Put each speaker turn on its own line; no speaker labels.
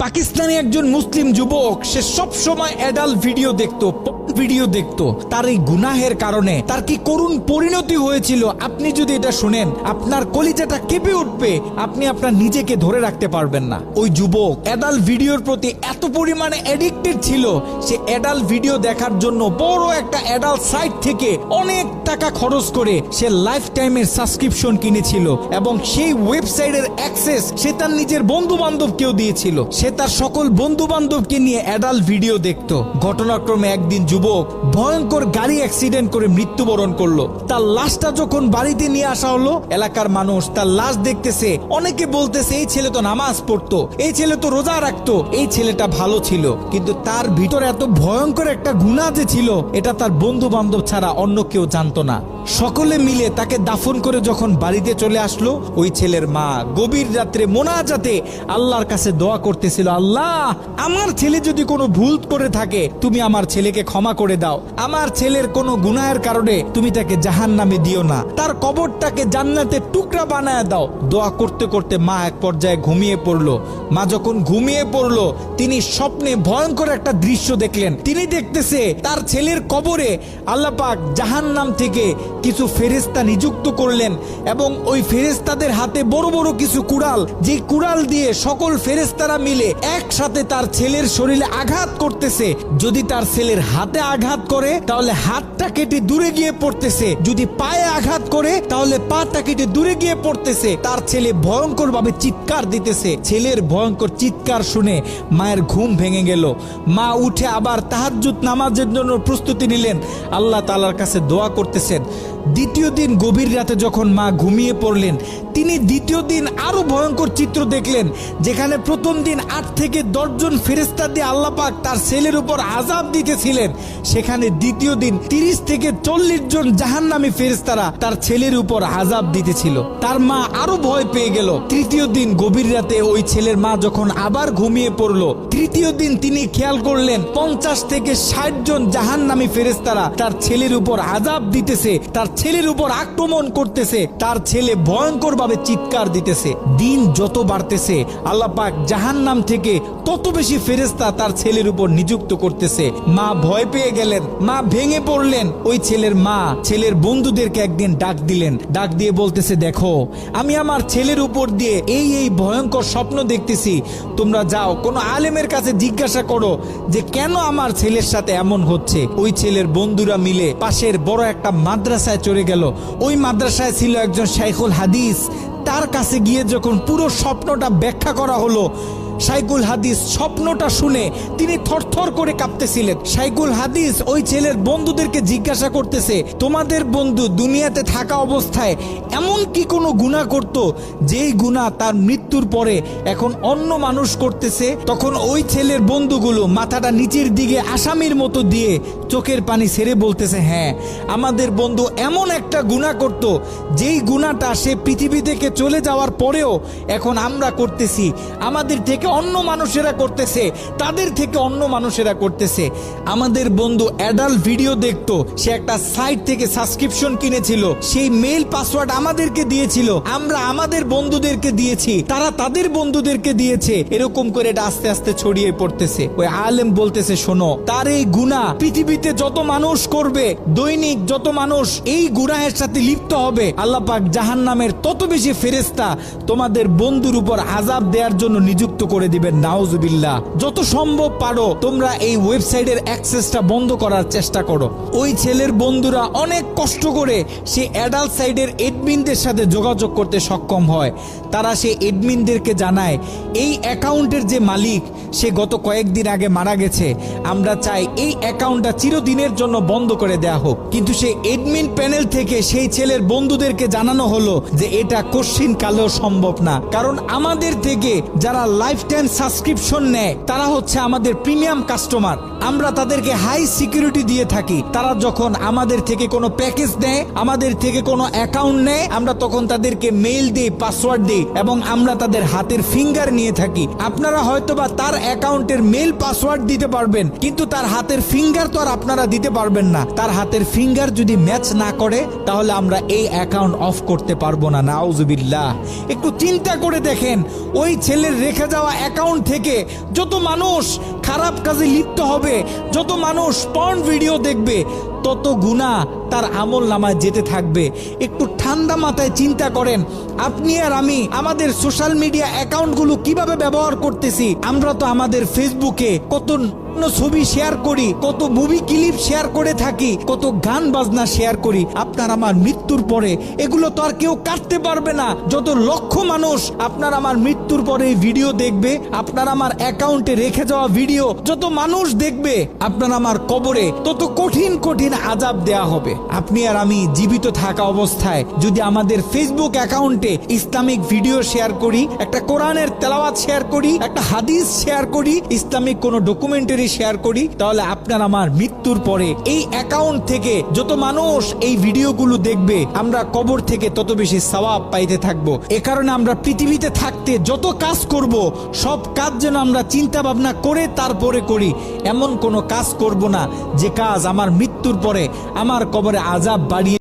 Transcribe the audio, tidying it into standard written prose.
পাকিস্তানি একজন মুসলিম যুবক, সে সব সময় অ্যাডাল্ট ভিডিও দেখতো। তার এই গুনাহের কারণে তার কি করুণ পরিণতি হয়েছিল আপনি যদি এটা শুনেন, আপনার কলিজাটা কেঁপে উঠবে, আপনি আপনার নিজেকে ধরে রাখতে পারবেন না। ওই যুবক অ্যাডাল্ট ভিডিওর প্রতি এত পরিমাণে অ্যাডিক্টেড ছিল, সে অ্যাডাল্ট ভিডিও দেখার জন্য বড় একটা অ্যাডাল্ট সাইট থেকে অনেক টাকা খরচ করে সে লাইফ টাইমের সাবস্ক্রিপশন কিনেছিল এবং সেই ওয়েবসাইটের অ্যাক্সেস সে তার নিজের বন্ধু বান্ধবকেও দিয়েছিল। সে তার সকল বন্ধু বান্ধবকে নিয়ে অ্যাডাল্ট ভিডিও দেখতো। ঘটনাক্রমে একদিন যুবক ভয়ঙ্কর গাড়ি অ্যাক্সিডেন্ট করে মৃত্যুবরণ করলো। তার লাশটা যখন বাড়িতে নিয়ে আসা হলো, এলাকার মানুষ তার লাশ দেখতেছে, অনেকে বলতেছে এই ছেলে তো নামাজ পড়তো, এই ছেলে তো রোজা রাখতো, এই ছেলেটা ভালো ছিল। কিন্তু তার ভিতরে এত ভয়ঙ্কর একটা গুনাহ যে ছিল, এটা তার বন্ধু বান্ধব ছাড়া অন্য কেউ জানতো না। সকলে মিলে তাকে দাফন করে যখন বাড়িতে চলে আসলো, ওই ছেলের মা গভীর রাত্রে মোনাজাতে আল্লাহর কাছে দোয়া করতেছিল, আল্লাহ আমার ছেলে যদি কোনো ভুল করে থাকে তুমি আমার ছেলেকে ক্ষমা করে দাও, আমার ছেলের কোনো গুনাহের কারণে তুমি তাকে জাহান্নামে দিও না, তার কবরটাকে জান্নাতের টুকরা বানায় দাও। দোয়া করতে করতে মা এক পর্যায়ে ঘুমিয়ে পড়লো। মা যখন ঘুমিয়ে পড়লো, তিনি স্বপ্নে ভয়ঙ্কর একটা দৃশ্য দেখলেন। তিনি দেখতেছে তার ছেলের কবরে আল্লাহ পাক জাহান্নাম থেকে কিছু ফেরেশতা নিযুক্ত করলেন এবং ওই ফেরেশতাদের হাতে বড় বড় কিছু কুড়াল, যে কুড়াল দিয়ে সকল ফেরেশতারা মিলে একসাথে তার ছেলের শরীরে আঘাত করতেছে। যদি তার ছেলের হাতে আঘাত করে তাহলে হাতটা কেটে দূরে গিয়ে পড়তেছে, যদি পায়ে আঘাত করে তাহলে পাটা কেটে দূরে গিয়ে পড়তেছে। তার ছেলে ভয়ঙ্কর ভাবে চিৎকার দিতেছে। ছেলের ভয়ঙ্কর চিৎকার শুনে মায়ের ঘুম ভেঙে গেল। মা উঠে আবার তাহাজ্জুদ নামাজের জন্য প্রস্তুতি নিলেন, আল্লাহ তাআলার কাছে দোয়া করতেছেন। দ্বিতীয় দিন গভীর রাতে যখন মা ঘুমিয়ে পড়লেন, তিনি দ্বিতীয় দিন আরো ভয়ঙ্কর চিত্র দেখলেন, যেখানে প্রথম দিন 8 থেকে 10 জন ফেরেশতা দিয়ে আল্লাহ পাক তার ছেলের উপর আযাব দিতেছিলেন, সেখানে দ্বিতীয় দিন 30 থেকে 40 জন জাহান্নামী ফেরেশতারা তার ছেলের উপর আযাব দিতেছিল। তার মা আরো ভয় পেয়ে গেল। তৃতীয় দিন গভীর রাতে ওই ছেলের মা যখন আবার ঘুমিয়ে পড়লো, তৃতীয় দিন তিনি খেয়াল করলেন 50 থেকে 60 জন জাহান্নামী ফেরেশতারা তার ছেলের উপর আযাব দিতেছে, তার ছেলের উপর আক্রমণ করতেছে, তার ছেলে ভয়ঙ্কর ভাবে চিৎকার দিতেছে। দিন যত বাড়তেছে আল্লাহ পাক জাহান্নাম থেকে তত বেশি ফেরেশতা তার ছেলের উপর নিযুক্ত করতেছে। মা ভয় পেয়ে গেলেন, মা ভেঙে পড়লেন। ওই ছেলের মা ছেলের বন্ধুদেরকে একদিন ডাক দিলেন, ডাক দিয়ে বলতেছে, দেখো আমি আমার ছেলের উপর দিয়ে এই ভয়ঙ্কর স্বপ্ন দেখতেছি, তোমরা যাও কোনো আলেমের কাছে জিজ্ঞাসা করো যে কেন আমার ছেলের সাথে এমন হচ্ছে। ওই ছেলের বন্ধুরা মিলে পাশের বড় একটা মাদ্রাসায় চলে গেল। ওই মাদ্রাসায় ছিল একজন শাইখুল হাদিস। তার কাছে গিয়ে যখন পুরো স্বপ্নটা ব্যাখ্যা করা হলো, শাইখুল হাদিস স্বপ্নটা শুনে তিনি থরথর করে কাঁপতেছিলেন। শাইখুল হাদিস ওই ছেলের বন্ধুদেরকে জিজ্ঞাসা করতেছে, তোমাদের বন্ধু দুনিয়াতে থাকা অবস্থায় এমন কি কোনো গুনাহ করত যেই গুনাহ তার মৃত্যুর পরে এখন অন্য মানুষ করতেছে? তখন ওই ছেলের বন্ধুগুলো মাথাটা নিচের দিকে আসামির মতো দিয়ে চোখের পানি ছেড়ে বলতেছে, হ্যাঁ আমাদের বন্ধু এমন একটা গুনাহ করত যেই গুনাহটা সে পৃথিবী থেকে চলে যাওয়ার পরেও এখন আমরা করতেছি, আমাদের থেকে অন্য মানুষেরা করতেছে, তাদের থেকে অন্য মানুষেরা করতেছে। আমাদের বন্ধু অ্যাডাল্ট ভিডিও দেখতো, সে একটা সাইট থেকে সাবস্ক্রিপশন কিনেছিল, সেই মেইল পাসওয়ার্ড আমাদেরকে দিয়েছিল, আমরা আমাদের বন্ধুদেরকে দিয়েছি, তারা তাদের বন্ধুদেরকে দিয়েছে, এরকম করে এটা আস্তে আস্তে ছড়িয়ে পড়তেছে। ওই আলেম বলতেছে, শোনো তার এই গুনাহ পৃথিবীতে যত মানুষ করবে, দৈনিক যত মানুষ এই গুনাহের সাথে লিপ্ত হবে, আল্লাহ পাক জাহান্নামের তত বেশি ফেরেশতা তোমাদের বন্ধুর উপর আযাব দেওয়ার জন্য নিযুক্ত করে দিবেন। নাউজুবিল্লাহ। যত সম্ভব পারো তোমরা এই ওয়েবসাইটের অ্যাক্সেসটা বন্ধ করার চেষ্টা করো। ওই ছেলের বন্ধুরা অনেক কষ্ট করে সেই অ্যাডাল্ট সাইটের এডমিনদের সাথে যোগাযোগ করতে সক্ষম হয়। তারা সেই এডমিনদেরকে জানায়, এই অ্যাকাউন্টের যে মালিক সে গত কয়েকদিন আগে মারা গেছে, আমরা চাই এই অ্যাকাউন্টটা চিরদিনের জন্য বন্ধ করে দেয়া হোক। কিন্তু সেই এডমিন প্যানেল থেকে সেই ছেলের বন্ধুদেরকে জানানো হলো যে এটা কশ্চিন কালেও সম্ভব না, কারণ আমাদের থেকে যারা লাইফ টাইম সাবস্ক্রিপশন নেয় তারা হচ্ছে আমাদের প্রিমিয়াম কাস্টমার। আমরা তাদেরকে হাই সিকিউরিটি দিয়ে থাকি। তারা যখন আমাদের থেকে কোনো প্যাকেজ নেয়, আমাদের থেকে কোনো অ্যাকাউন্ট নেয়, আমরা তখন তাদেরকে মেইল দিই, পাসওয়ার্ড দিই এবং আমরা তাদের হাতের ফিঙ্গার নিয়ে থাকি। আপনারা হয়তোবা তার অ্যাকাউন্টের মেইল পাসওয়ার্ড দিতে পারবেন, কিন্তু তার হাতের ফিঙ্গার তো আর আপনারা দিতে পারবেন না। তার হাতের ফিঙ্গার যদি ম্যাচ না করে তাহলে আমরা এই অ্যাকাউন্ট অফ করতে পারবো না। নাউজুবিল্লাহ। একটু চিন্তা করে দেখেন, ওই ছেলের রেখে যাওয়া অ্যাকাউন্ট থেকে যত মানুষ খারাপ কাজে লিপ্ত হবে, যত মানুষ পর্ন ভিডিও দেখবে, তত গুনাহ তার আমল নামায় যেতে থাকবে। একটু ঠান্ডা মাথায় চিন্তা করেন, আপনি আর আমি আমাদের সোশ্যাল মিডিয়া অ্যাকাউন্টগুলো কিভাবে ব্যবহার করতেছি। আমরা তো আমাদের ফেসবুকে কত ছবি শেয়ার করি, কত মুভি ক্লিপ শেয়ার করে থাকি, কত গান বাজনা শেয়ার করি। আপনার আমার মৃত্যুর পরে এগুলো তো আর কেউ কাটতে পারবে না। যত লক্ষ মানুষ আপনার আমার মৃত্যুর পরে এই ভিডিও দেখবে, আপনার আমার অ্যাকাউন্টে রেখে যাওয়া ভিডিও যত মানুষ দেখবে, আপনার আমার কবরে তত কঠিন কঠিন আযাব দেয়া হবে। আপনি আর আমি জীবিত থাকা অবস্থায় যদি আমাদের ফেসবুক অ্যাকাউন্টে ইসলামিক ভিডিও শেয়ার করি, একটা কোরআনের তেলাওয়াত শেয়ার করি, একটা হাদিস শেয়ার করি, ইসলামিক কোনো ডকুমেন্টারি শেয়ার করি, তাহলে আপনার আমার মৃত্যুর পরে এই অ্যাকাউন্ট থেকে যত মানুষ এই ভিডিওগুলো দেখবে, আমরা কবর থেকে তত বেশি সওয়াব পাইতে থাকবো। এ কারণে আমরা পৃথিবীতে থাকতে যত কাজ করব, সব কাজ যেন আমরা চিন্তা ভাবনা করে তারপরে করি। এমন কোনো কাজ করব না যে কাজ আমার মৃত্যুর পরে আমার কবরে আযাব বাড়িয়ে